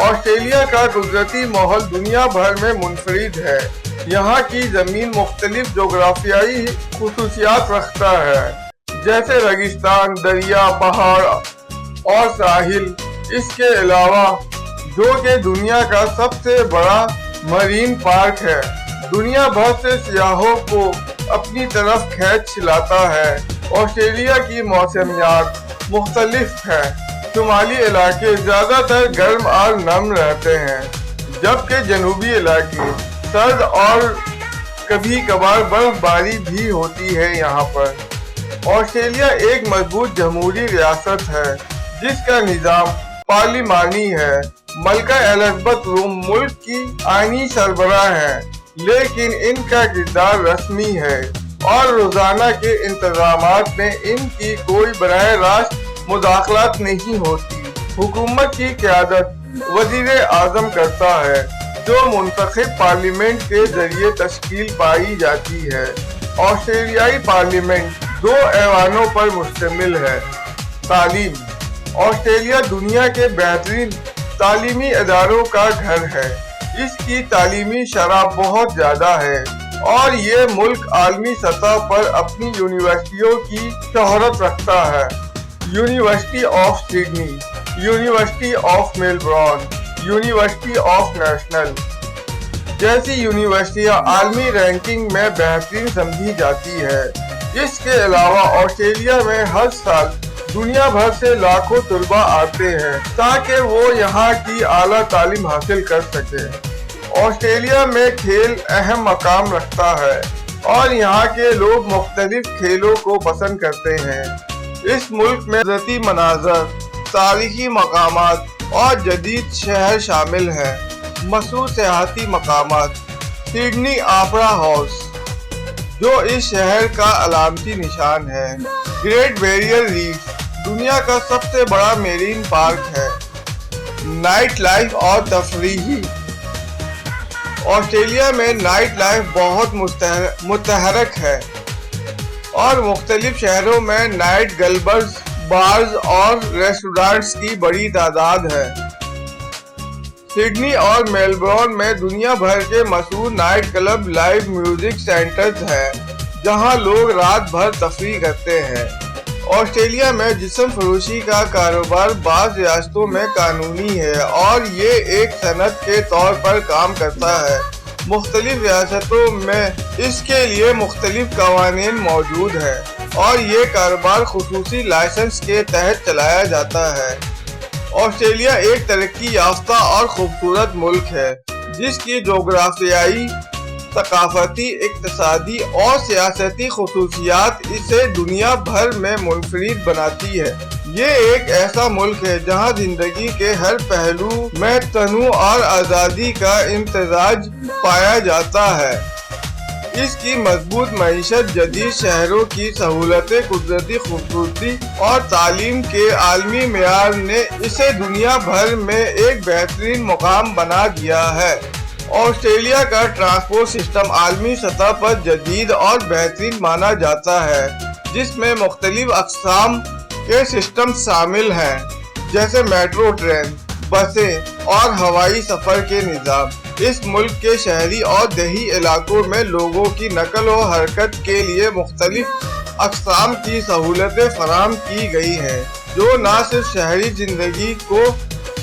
Australia کا قدرتی ماحول دنیا بھر میں منفرد ہے۔ یہاں کی زمین مختلف جغرافیائی خصوصیات رکھتا ہے، جیسے ریگستان، دریا، پہاڑ اور ساحل۔ اس کے علاوہ جو کہ دنیا کا سب سے بڑا مرین پارک ہے، دنیا بھر سے سیاحوں کو اپنی طرف کھینچ لاتا ہے۔ آسٹریلیا کی موسمیات مختلف ہے۔ شمالی علاقے زیادہ تر گرم اور نم رہتے ہیں، جبکہ جنوبی علاقے سرد اور کبھی کبھار برف باری بھی ہوتی ہے۔ یہاں پر آسٹریلیا ایک مضبوط جمہوری ریاست ہے جس کا نظام پارلیمانی ہے۔ ملکہ الزبتھ روم ملک کی آئینی سربراہ ہیں، لیکن ان کا کردار رسمی ہے اور روزانہ کے انتظامات میں ان کی کوئی براہ راست مداخلت نہیں ہوتی۔ حکومت کی قیادت وزیر اعظم کرتا ہے، جو منتخب پارلیمنٹ کے ذریعے تشکیل پائی جاتی ہے۔ آسٹریلیائی پارلیمنٹ 2 ایوانوں پر مشتمل ہے۔ تعلیم: آسٹریلیا دنیا کے بہترین تعلیمی اداروں کا گھر ہے۔ اس کی تعلیمی شرح بہت زیادہ ہے اور یہ ملک عالمی سطح پر اپنی یونیورسٹیوں کی شہرت رکھتا ہے۔ University of Sydney, university of Melbourne, university of national جیسی یونیورسٹیاں عالمی رینکنگ میں بہترین سمجھی جاتی ہے۔ اس کے علاوہ آسٹریلیا میں ہر سال دنیا بھر سے لاکھوں طلباء آتے ہیں تاکہ وہ یہاں کی اعلیٰ تعلیم حاصل کر سکیں۔ آسٹریلیا میں کھیل اہم مقام رکھتا ہے اور یہاں کے لوگ مختلف کھیلوں کو پسند کرتے ہیں۔ اس ملک میں قدرتی مناظر، تاریخی مقامات اور جدید شہر شامل ہیں۔ مشہور سیاحتی مقامات: سڈنی آپرا ہاؤس، جو اس شہر کا علامتی نشان ہے۔ گریٹ بیریئر ریف دنیا کا سب سے بڑا میرین پارک ہے۔ نائٹ لائف اور تفریحی: آسٹریلیا میں نائٹ لائف بہت متحرک ہے اور مختلف شہروں میں نائٹ کلبز، بارز اور ریسٹورانٹس کی بڑی تعداد ہے۔ سڈنی اور میلبورن میں دنیا بھر کے مشہور night club, live music centres ہیں جہاں لوگ رات بھر تفریح کرتے ہیں۔ آسٹریلیا میں جسم فروشی کا کاروبار بعض ریاستوں میں قانونی ہے اور یہ ایک صنعت کے طور پر کام کرتا ہے۔ مختلف ریاستوں میں اس کے لیے مختلف قوانین موجود ہیں اور یہ کاروبار خصوصی لائسنس کے تحت چلایا جاتا ہے۔ آسٹریلیا ایک ترقی یافتہ اور خوبصورت ملک ہے جس کی جغرافیائی، ثقافتی، اقتصادی اور سیاسی خصوصیات اسے دنیا بھر میں منفرد بناتی ہے۔ یہ ایک ایسا ملک ہے جہاں زندگی کے ہر پہلو میں تنوع اور آزادی کا امتزاج پایا جاتا ہے۔ اس کی مضبوط معیشت، جدید شہروں کی سہولتیں، قدرتی خوبصورتی اور تعلیم کے عالمی معیار نے اسے دنیا بھر میں ایک بہترین مقام بنا دیا ہے۔ آسٹریلیا کا ٹرانسپورٹ سسٹم عالمی سطح پر جدید اور بہترین مانا جاتا ہے، جس میں مختلف اقسام کے سسٹم شامل ہیں، جیسے میٹرو ٹرین، بسیں اور ہوائی سفر کے نظام۔ اس ملک کے شہری اور دیہی علاقوں میں لوگوں کی نقل و حرکت کے لیے مختلف اقسام کی سہولتیں فراہم کی گئی ہیں، جو نہ صرف شہری زندگی کو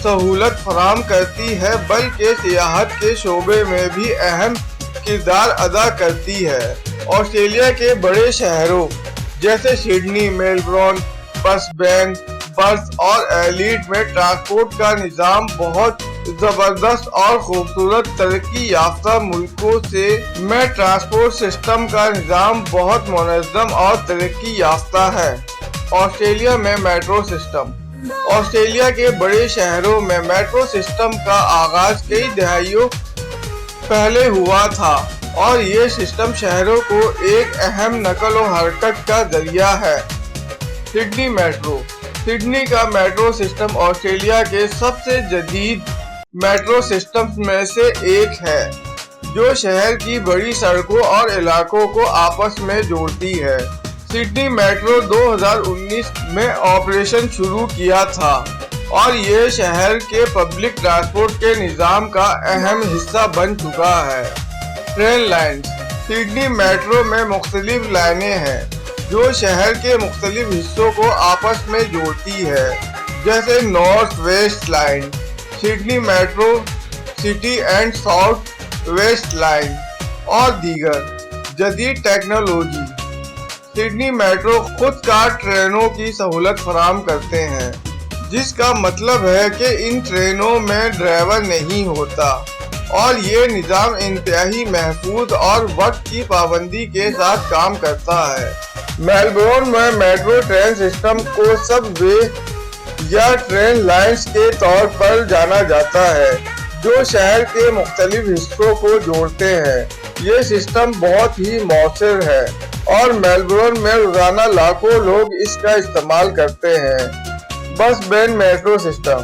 سہولت فراہم کرتی ہے بلکہ سیاحت کے شعبے میں بھی اہم کردار ادا کرتی ہے۔ آسٹریلیا کے بڑے شہروں جیسے سڈنی، میلبورن، برسبین، پرتھ اور ایڈیلیڈ میں ٹرانسپورٹ کا نظام بہت زبردست اور خوبصورت۔ ترقی یافتہ ملکوں میں ٹرانسپورٹ سسٹم کا نظام بہت منظم اور ترقی یافتہ ہے۔ آسٹریلیا میں میٹرو سسٹم: آسٹریلیا کے بڑے شہروں میں میٹرو سسٹم کا آغاز کئی دہائیوں پہلے ہوا تھا اور یہ سسٹم شہروں کو ایک اہم نقل و حرکت کا ذریعہ ہے۔ سڈنی میٹرو: سڈنی کا میٹرو سسٹم آسٹریلیا کے سب سے جدید میٹرو سسٹمز میں سے ایک ہے، جو شہر کی بڑی سڑکوں اور علاقوں کو آپس میں جوڑتی ہے۔ سڈنی میٹرو 2019 میں آپریشن شروع کیا تھا۔ اور یہ شہر کے پبلک ٹرانسپورٹ کے نظام کا اہم حصہ بن چکا ہے۔ Train lines. سڈنی میٹرو میں مختلف لائنیں ہیں جو شہر کے مختلف حصوں کو آپس میں جوڑتی ہے، جیسے north west line, Sydney metro city and south waste line اور دیگر۔ جدید ٹیکنالوجی۔ سڈنی میٹرو خود کار ٹرینوں کی سہولت فراہم کرتے ہیں، جس کا مطلب ہے کہ ان ٹرینوں میں ڈرائیور نہیں ہوتا اور یہ نظام انتہائی محفوظ اور وقت کی پابندی کے ساتھ کام کرتا ہے۔ میلبورن میں میٹرو ٹرین سسٹم کو سب وے یا ٹرین لائنز کے طور پر جانا جاتا ہے جو شہر کے مختلف حصوں کو جوڑتے ہیں۔ یہ سسٹم بہت ہی مؤثر ہے اور میلبورن میں روزانہ لاکھوں لوگ اس کا استعمال کرتے ہیں۔ بس بین میٹرو سسٹم۔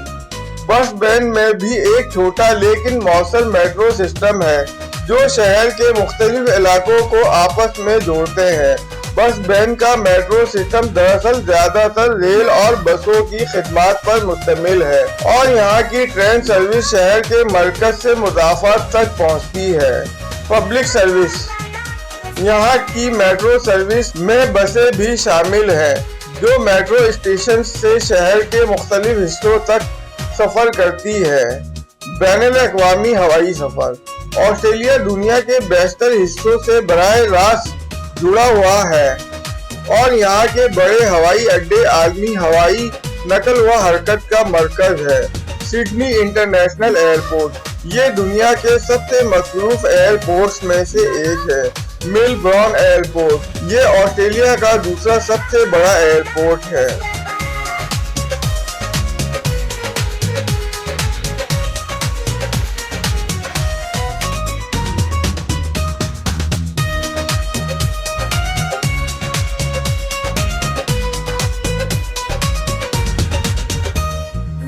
بس بین میں بھی ایک چھوٹا لیکن مؤثر میٹرو سسٹم ہے جو شہر کے مختلف علاقوں کو آپس میں جوڑتے ہیں۔ بس بین کا میٹرو سسٹم دراصل زیادہ تر ریل اور بسوں کی خدمات پر مشتمل ہے اور یہاں کی ٹرین سروس شہر کے مرکز سے مضافات تک پہنچتی ہے۔ Public service. یہاں کی میٹرو سروس میں بسیں بھی شامل ہیں جو میٹرو اسٹیشن سے شہر کے مختلف حصوں تک سفر کرتی ہے۔ بین الاقوامی ہوائی سفر۔ آسٹریلیا دنیا کے بیشتر حصوں سے براہ راست جڑا ہوا ہے اور یہاں کے بڑے ہوائی اڈے عالمی ہوائی نقل و حرکت کا مرکز ہے۔ Sydney international airport. یہ دنیا کے سب سے مصروف ایئرپورٹس میں سے ایک ہے۔ Melbourne airport. یہ آسٹریلیا کا دوسرا سب سے بڑا ایئرپورٹ ہے۔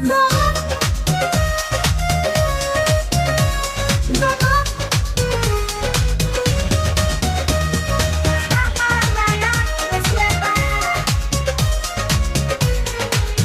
No.